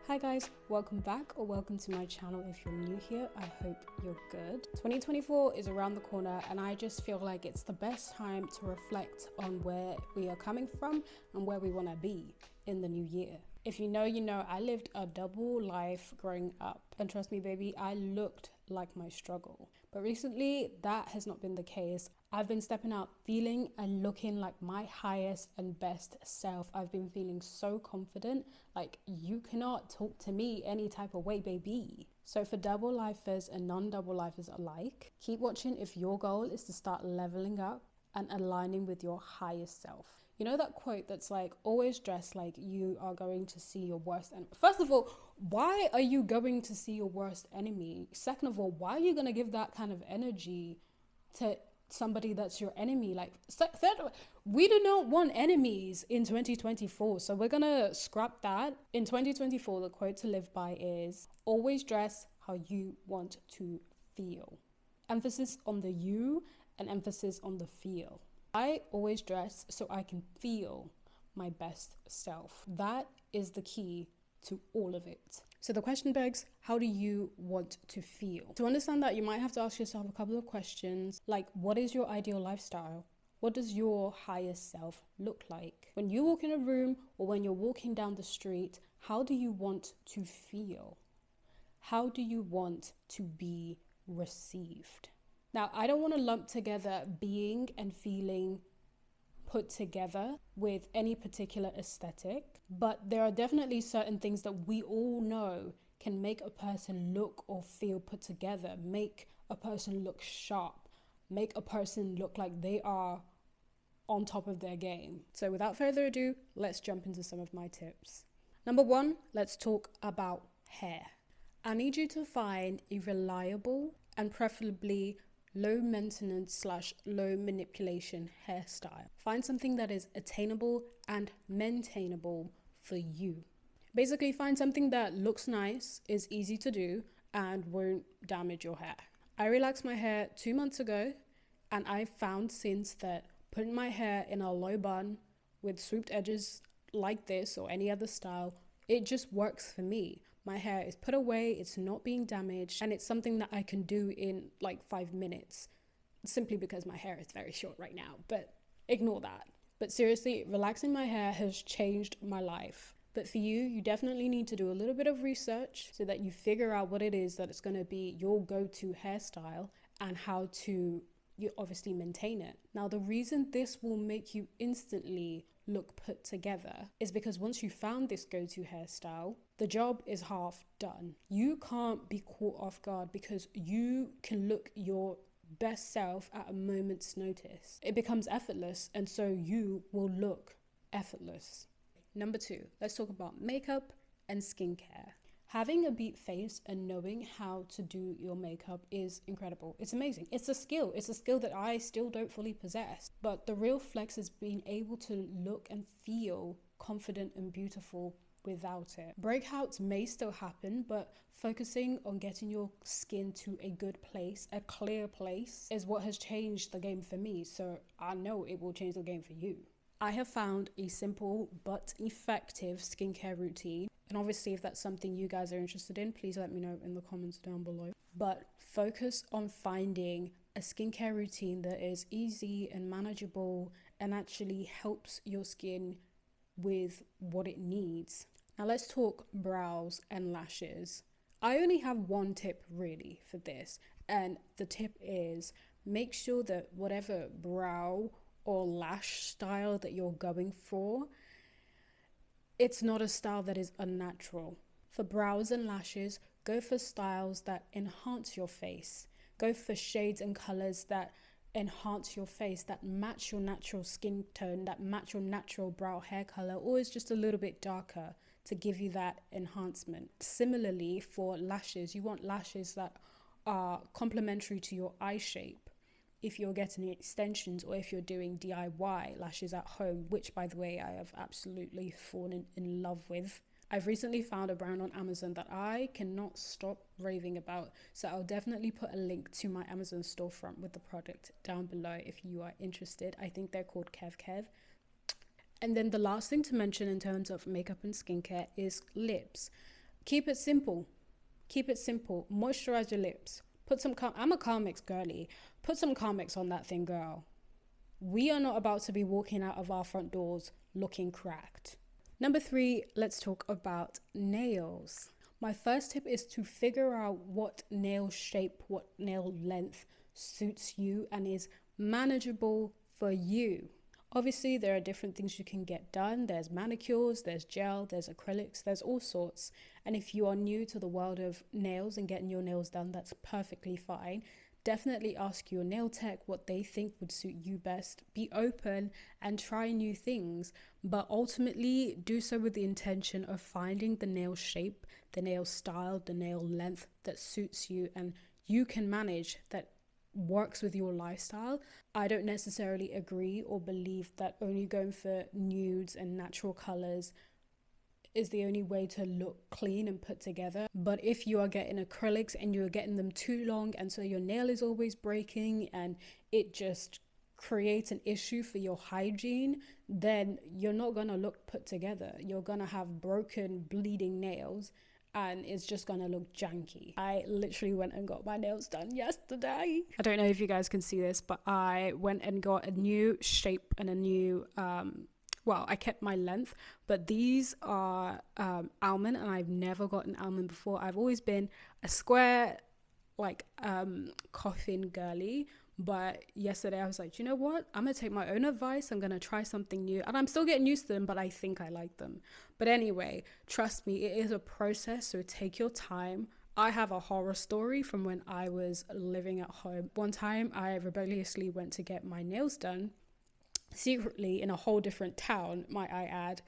Hi guys, welcome back or welcome to my channel if you're new here. I hope you're good. 2024 is around the corner and I just feel like it's the best time to reflect on where we are coming from and where we want to be in the new year. If you know, you know, I lived a double life growing up, and trust me baby, I looked like my struggle. But recently that has not been the case. I've been stepping out, feeling and looking like my highest and best self. I've been feeling so confident, like you cannot talk to me any type of way, baby. So for double lifers and non-double lifers alike, keep watching if your goal is to start leveling up and aligning with your highest self. You know that quote that's like, always dress like you are going to see your worst enemy. First of all, why are you going to see your worst enemy? Second of all, why are you going to give that kind of energy to somebody that's your enemy? Like, third, we do not want enemies in 2024, so we're gonna scrap that. In 2024, the quote to live by is, always dress how you want to feel. Emphasis on the you and emphasis on the feel. I always dress so I can feel my best self. That is the key to all of it. So the question begs, how do you want to feel? To understand that, you might have to ask yourself a couple of questions, like, what is your ideal lifestyle? What does your highest self look like? When you walk in a room or when you're walking down the street, how do you want to feel? How do you want to be received? Now, I don't want to lump together being and feeling put together with any particular aesthetic, but there are definitely certain things that we all know can make a person look or feel put together, make a person look sharp, make a person look like they are on top of their game. So without further ado, let's jump into some of my tips. Number one, let's talk about hair. I need you to find a reliable and preferably low maintenance / low manipulation hairstyle. Find something that is attainable and maintainable for you. Basically, find something that looks nice, is easy to do, and won't damage your hair. I relaxed my hair 2 months ago, and I found since that putting my hair in a low bun with swooped edges like this or any other style, it just works for me. My hair is put away, it's not being damaged, and it's something that I can do in like 5 minutes, simply because my hair is very short right now, but ignore that. But seriously, relaxing my hair has changed my life. But for you, you definitely need to do a little bit of research so that you figure out what it is that it's going to be your go-to hairstyle and how to obviously maintain it. Now, the reason this will make you instantly look put together is because once you found this go-to hairstyle, the job is half done. You can't be caught off guard because you can look your best self at a moment's notice. It becomes effortless, and so you will look effortless. Number two, let's talk about makeup and skincare. Having a beat face and knowing how to do your makeup is incredible. It's amazing. It's a skill. It's a skill that I still don't fully possess. But the real flex is being able to look and feel confident and beautiful without it. Breakouts may still happen, but focusing on getting your skin to a good place, a clear place, is what has changed the game for me. So I know it will change the game for you. I have found a simple but effective skincare routine. And obviously, if that's something you guys are interested in, please let me know in the comments down below. But focus on finding a skincare routine that is easy and manageable and actually helps your skin with what it needs. Now let's talk brows and lashes. I only have one tip really for this, and the tip is make sure that whatever brow or lash style that you're going for, it's not a style that is unnatural. For brows and lashes, go for styles that enhance your face. Go for shades and colors that enhance your face, that match your natural skin tone, that match your natural brow hair color, or is just a little bit darker to give you that enhancement. Similarly, for lashes, you want lashes that are complementary to your eye shape. If you're getting extensions or if you're doing DIY lashes at home, which by the way, I have absolutely fallen in love with. I've recently found a brand on Amazon that I cannot stop raving about. So I'll definitely put a link to my Amazon storefront with the product down below if you are interested. I think they're called Kev. And then the last thing to mention in terms of makeup and skincare is lips. Keep it simple. Keep it simple. Moisturize your lips. Put some I'm a Carmex girly. Put some Carmex on that thing, girl. We are not about to be walking out of our front doors looking cracked. Number 3, let's talk about nails. My first tip is to figure out what nail shape, what nail length suits you and is manageable for you. Obviously, there are different things you can get done. There's manicures, there's gel, there's acrylics, there's all sorts. And if you are new to the world of nails and getting your nails done, that's perfectly fine. Definitely ask your nail tech what they think would suit you best. Be open and try new things, but ultimately do so with the intention of finding the nail shape, the nail style, the nail length that suits you and you can manage, that works with your lifestyle. I don't necessarily agree or believe that only going for nudes and natural colors is the only way to look clean and put together. But if you are getting acrylics and you're getting them too long and so your nail is always breaking and it just creates an issue for your hygiene, then you're not gonna look put together. You're gonna have broken, bleeding nails and it's just gonna look janky. I literally went and got my nails done yesterday. I don't know if you guys can see this, but I went and got a new shape and a new well, I kept my length, but these are almond, and I've never gotten almond before. I've always been a square, like coffin girly, but yesterday I was like, you know what? I'm gonna take my own advice. I'm gonna try something new, and I'm still getting used to them, but I think I like them. But anyway, trust me, it is a process, so take your time. I have a horror story from when I was living at home. One time I rebelliously went to get my nails done, secretly in a whole different town, might I add,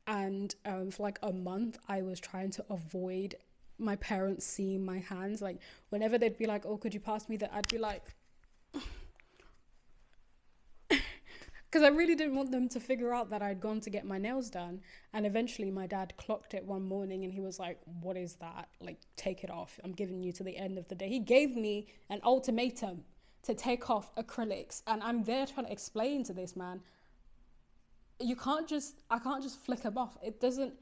and for like a month I was trying to avoid my parents seeing my hands. Like whenever they'd be like, oh, could you pass me that, I'd be like because I really didn't want them to figure out that I'd gone to get my nails done. And eventually my dad clocked it one morning and he was like, what is that? Like, take it off. I'm giving you to the end of the day. He gave me an ultimatum to take off acrylics, and I'm there trying to explain to this man, I can't just flick them off. It doesn't,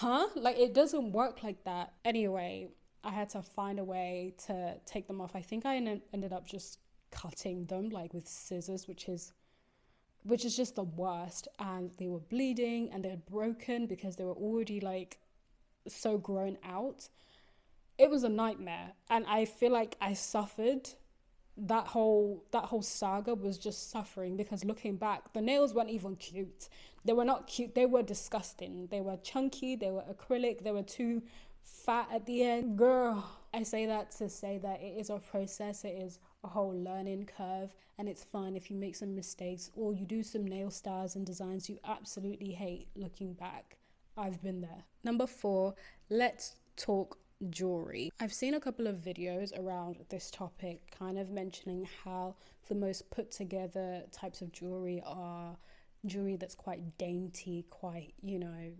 like it doesn't work like that. Anyway, I had to find a way to take them off. I think I ended up just cutting them like with scissors, which is just the worst. And they were bleeding and they're broken because they were already like so grown out. It was a nightmare, and I feel like I suffered. That whole saga was just suffering, because looking back, the nails weren't even cute. They were not cute. They were disgusting. They were chunky. They were acrylic. They were too fat at the end. Girl, I say that to say that it is a process. It is a whole learning curve, and it's fine if you make some mistakes or you do some nail styles and designs you absolutely hate. Looking back, I've been there. Number 4, let's talk jewelry. I've seen a couple of videos around this topic kind of mentioning how the most put together types of jewelry are jewelry that's quite dainty, quite, you know,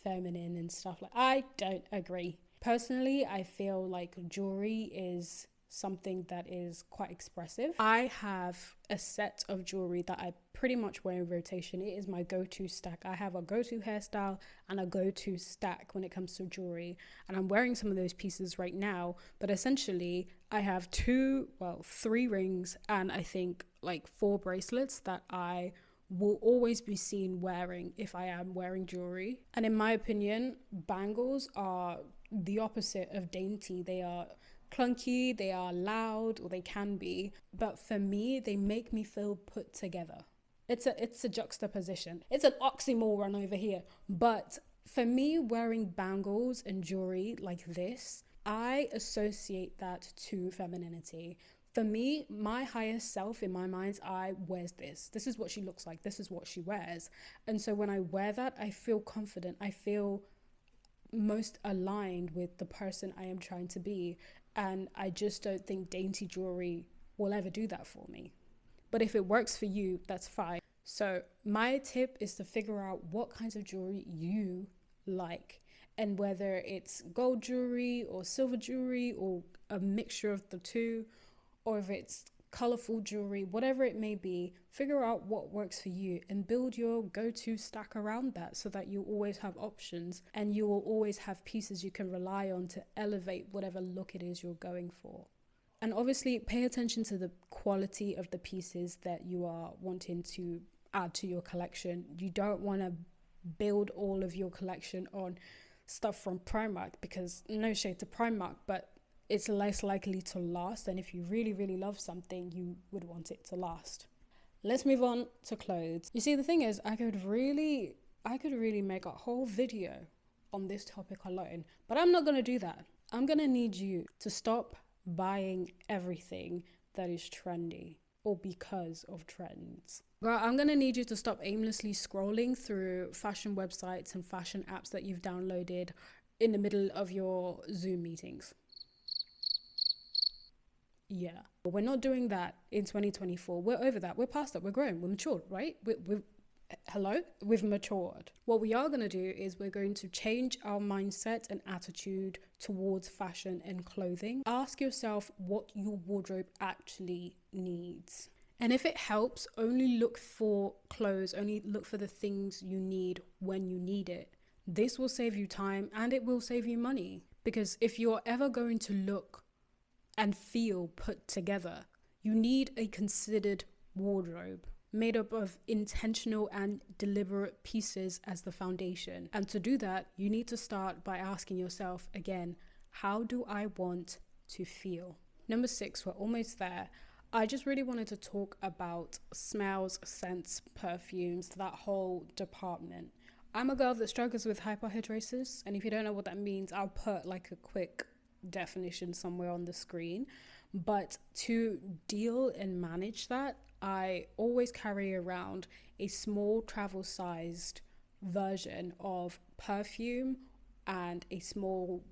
feminine and stuff. Like, I don't agree. Personally, I feel like jewelry is something that is quite expressive. I have a set of jewelry that I pretty much wear in rotation. It is my go-to stack. I have a go-to hairstyle and a go-to stack when it comes to jewelry, and I'm wearing some of those pieces right now. But essentially I have 3 rings and I think like 4 bracelets that I will always be seen wearing if I am wearing jewelry. And in my opinion, bangles are the opposite of dainty. They are clunky, they are loud, or they can be, but for me they make me feel put together. It's a juxtaposition. It's an oxymoron over here. But for me, wearing bangles and jewelry like this, I associate that to femininity. For me, my higher self in my mind's eye wears this. This is what she looks like. This is what she wears. And so when I wear that, I feel confident. I feel most aligned with the person I am trying to be. And I just don't think dainty jewelry will ever do that for me. But if it works for you, that's fine. So my tip is to figure out what kinds of jewelry you like, and whether it's gold jewelry or silver jewelry or a mixture of the two, or if it's colorful jewelry, whatever it may be. Figure out what works for you and build your go-to stack around that, so that you always have options and you will always have pieces you can rely on to elevate whatever look it is you're going for. And obviously pay attention to the quality of the pieces that you are wanting to add to your collection. You don't want to build all of your collection on stuff from Primark, because no shade to Primark, but it's less likely to last. And if you really, really love something, you would want it to last. Let's move on to clothes. You see, the thing is, I could really make a whole video on this topic alone, but I'm not going to do that. I'm going to need you to stop buying everything that is trendy or because of trends. Girl, I'm going to need you to stop aimlessly scrolling through fashion websites and fashion apps that you've downloaded in the middle of your Zoom meetings. Yeah, but we're not doing that in 2024. We're over that. We're past that. We're grown. We're matured, right? We've matured. What we are going to do is we're going to change our mindset and attitude towards fashion and clothing. Ask yourself what your wardrobe actually needs. And if it helps, only look for clothes, only look for the things you need when you need it. This will save you time and it will save you money. Because if you're ever going to look and feel put together, you need a considered wardrobe made up of intentional and deliberate pieces as the foundation. And to do that, you need to start by asking yourself again, how do I want to feel? Number 6, we're almost there. I just really wanted to talk about smells, scents, perfumes, that whole department. I'm a girl that struggles with hyperhidrosis, and if you don't know what that means, I'll put like a quick definition somewhere on the screen. But to deal and manage that, I always carry around a small travel-sized version of perfume and a small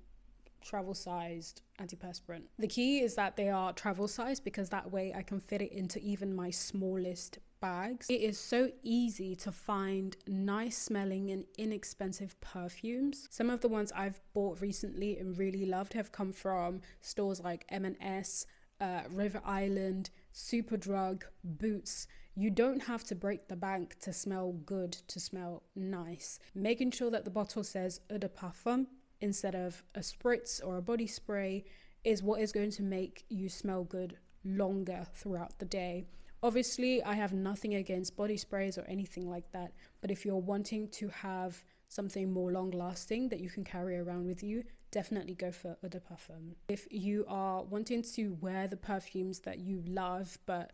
travel-sized antiperspirant. The key is that they are travel-sized because that way I can fit it into even my smallest bags. It is so easy to find nice smelling and inexpensive perfumes. Some of the ones I've bought recently and really loved have come from stores like M&S, River Island, Superdrug, Boots. You don't have to break the bank to smell good, to smell nice. Making sure that the bottle says eau de parfum instead of a spritz or a body spray is what is going to make you smell good longer throughout the day. Obviously, I have nothing against body sprays or anything like that, but if you're wanting to have something more long lasting that you can carry around with you, definitely go for eau de parfum. If you are wanting to wear the perfumes that you love, but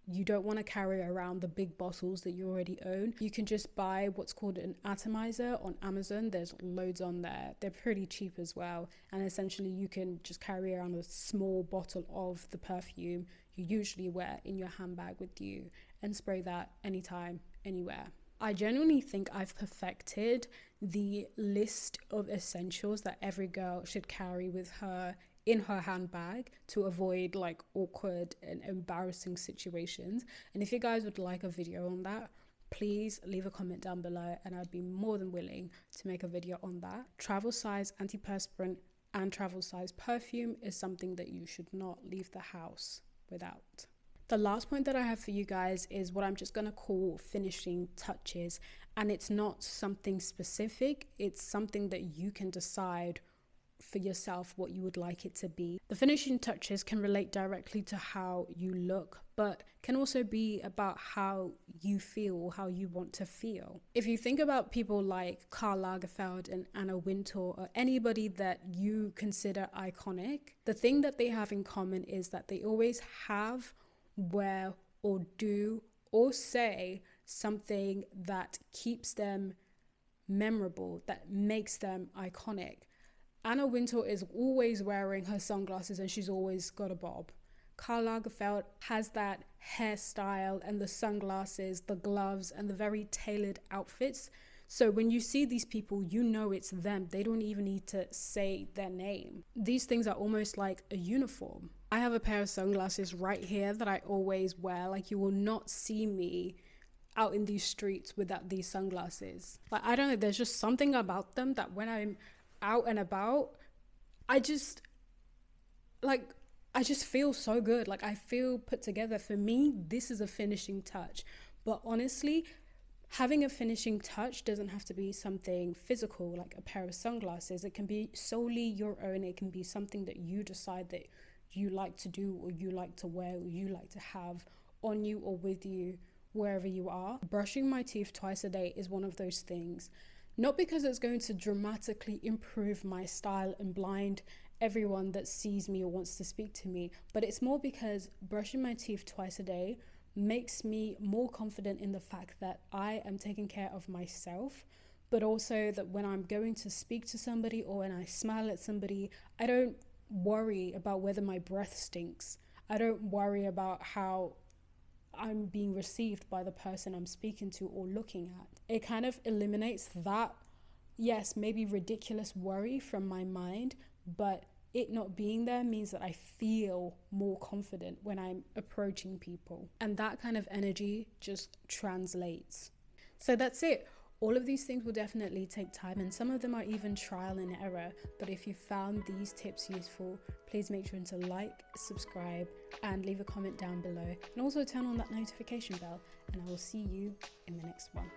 you don't want to carry around the big bottles that you already own, you can just buy what's called an atomizer on Amazon. There's loads on there. They're pretty cheap as well. And essentially you can just carry around a small bottle of the perfume you usually wear in your handbag with you and spray that anytime, anywhere. I genuinely think I've perfected the list of essentials that every girl should carry with her in her handbag to avoid like awkward and embarrassing situations. And if you guys would like a video on that, please leave a comment down below and I'd be more than willing to make a video on that. Travel size antiperspirant and travel size perfume is something that you should not leave the house without. The last point that I have for you guys is what I'm just going to call finishing touches. And it's not something specific, it's something that you can decide for yourself what you would like it to be. The finishing touches can relate directly to how you look, but can also be about how you feel, how you want to feel. If you think about people like Karl Lagerfeld and Anna Wintour, or anybody that you consider iconic, the thing that they have in common is that they always have, wear, or do, or say something that keeps them memorable, that makes them iconic. Anna Wintour is always wearing her sunglasses and she's always got a bob. Karl Lagerfeld has that hairstyle and the sunglasses, the gloves, and the very tailored outfits. So when you see these people, you know it's them. They don't even need to say their name. These things are almost like a uniform. I have a pair of sunglasses right here that I always wear. Like, you will not see me out in these streets without these sunglasses. Like, I don't know, there's just something about them that when I'm out and about, I just, like, I just feel so good. Like I feel put together. For me, this is a finishing touch. But honestly, having a finishing touch doesn't have to be something physical, like a pair of sunglasses. It can be solely your own. It can be something that you decide that you like to do, or you like to wear, or you like to have on you or with you wherever you are. Brushing my teeth twice a day is one of those things. Not because it's going to dramatically improve my style and blind everyone that sees me or wants to speak to me, but it's more because brushing my teeth twice a day makes me more confident in the fact that I am taking care of myself, but also that when I'm going to speak to somebody or when I smile at somebody, I don't worry about whether my breath stinks. I don't worry about how I'm being received by the person I'm speaking to or looking at. It kind of eliminates that, yes, maybe ridiculous worry from my mind, but it not being there means that I feel more confident when I'm approaching people. And that kind of energy just translates. So that's it. All of these things will definitely take time, and some of them are even trial and error. But if you found these tips useful, please make sure to like, subscribe, and leave a comment down below. And also turn on that notification bell, and I will see you in the next one.